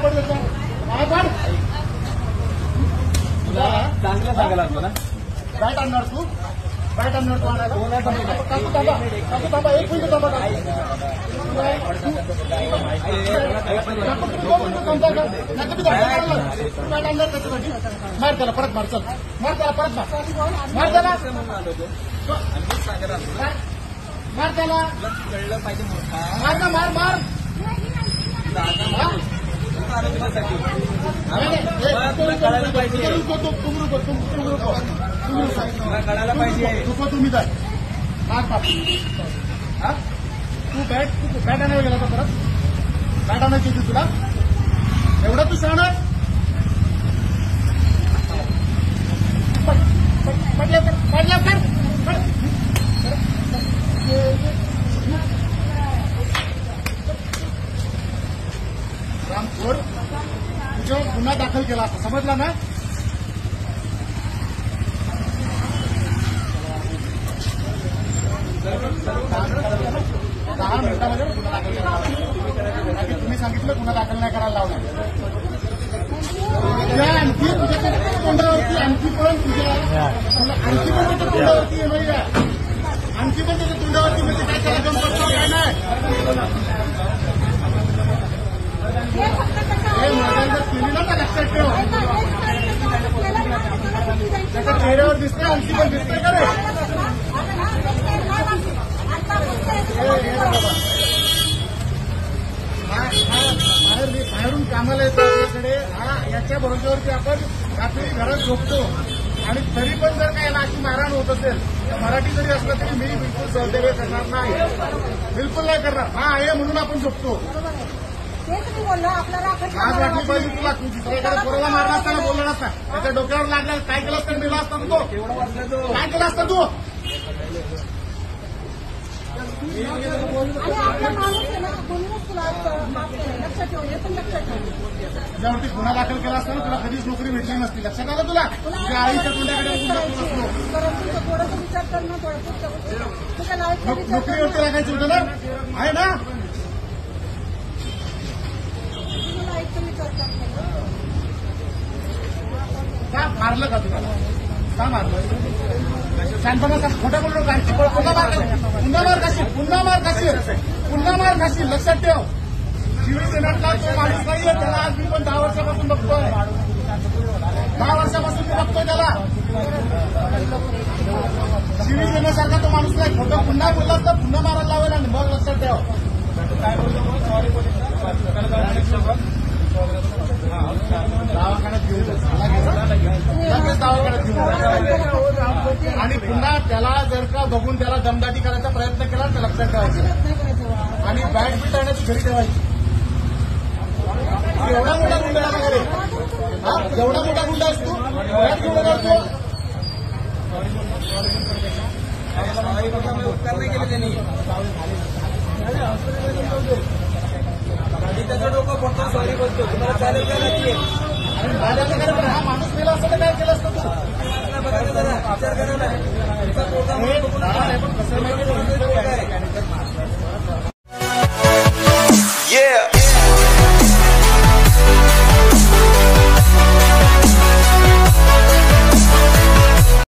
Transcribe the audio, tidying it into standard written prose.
पड पाय पड चांगलं सांगायला लागतो ना. बॅट आणणार तू बॅट आणणार तू आणायला काकू थांबा एक मिनिट थांबा बॅट आणणार त्याच्यासाठी मार त्याला परत मार चल मार त्याला परत मार त्याला मार त्याला कळलं पाहिजे मोठा मार ना मार कळायला पाहिजे. कळायला पाहिजे. तुम्ही जाय मार बाप तू बॅट आणायला गेला का परत बॅट आणायची होती तुला एवढं तू शहाणा पडल्या कर रामखोर तुझ्यावर गुन्हा दाखल केला असता समजला ना. 10 मिनिटांमध्ये गुन्हा दाखल करायला तुम्ही सांगितलं गुन्हा दाखल नाही करायला लावला. आणखी तुझ्या तोंडावरती आणखी पण तुझ्या तोंडावरती आणखी पण त्याच्या तोंडावरती म्हणजे काय त्याला जम करतो काय नाही जर केली ना लक्षात ठेव त्याच्या चेहऱ्यावर दिसतंय आणखी पण दिसतंय का रे बाहेरून कामाला येतो आपल्याकडे याच्या भरोश्यावरती आपण रात्री घरात झोपतो आणि तरी पण जर का याला अशी मारहाण होत असेल तर मराठी जरी असलं तरी मी बिलकुल सहकार्य करणार नाही बिलकुल नाही करणार हा आहे म्हणून आपण झोपतो. आज वाटली पाहिजे तुला तू दुसऱ्याकडे पोराला मारला असताना बोलला नसता त्याच्या डोक्यावर लागला काय केलं असतं दिला असता तो काय केलं असतं तू तुझ्यावरती गुन्हा दाखल केला असता ना तुला कधीच नोकरी भेटली नसती लक्षात आलं तुला तुझ्या आईच्या तोंडाकडे नोकरीवरती लागायचं होतं ना आहे ना का मारलं का तुम्हाला का मारलं शांतपणा खोटा बोललो काय पुन्हा मार खाशील लक्षात ठेव. शिवसेनेतला तो माणूस नाहीये त्याला आज मी पण 10 वर्षापासून बघतोय 10 वर्षापासून बघतोय त्याला शिवसेनेसारखा तो माणूस नाही खोटं पुन्हा बोलला तर पुन्हा मारायला लावेल आणि मग लक्षात ठेव. दवाखान्यात घेऊन लगेच दवाखान्यात घेऊन आणि पुन्हा त्याला जर का बघून त्याला दमदाटी करायचा प्रयत्न केला तर लक्षात ठेवायचं आणि बॅट बीट आणण्याची घरी ठेवायची. एवढा मोठा गुंडा आहे घरी एवढा मोठा गुंडा असतो बॅट घेऊन करतो उपकार नाही केले त्यांनी त्याचं डोकं फक्त सॉरी बोलतो तुम्हाला चालेल का नाही हा माणूस गेला असं तर काय केलं असतं तू विचार करा ना पण कसं माहिती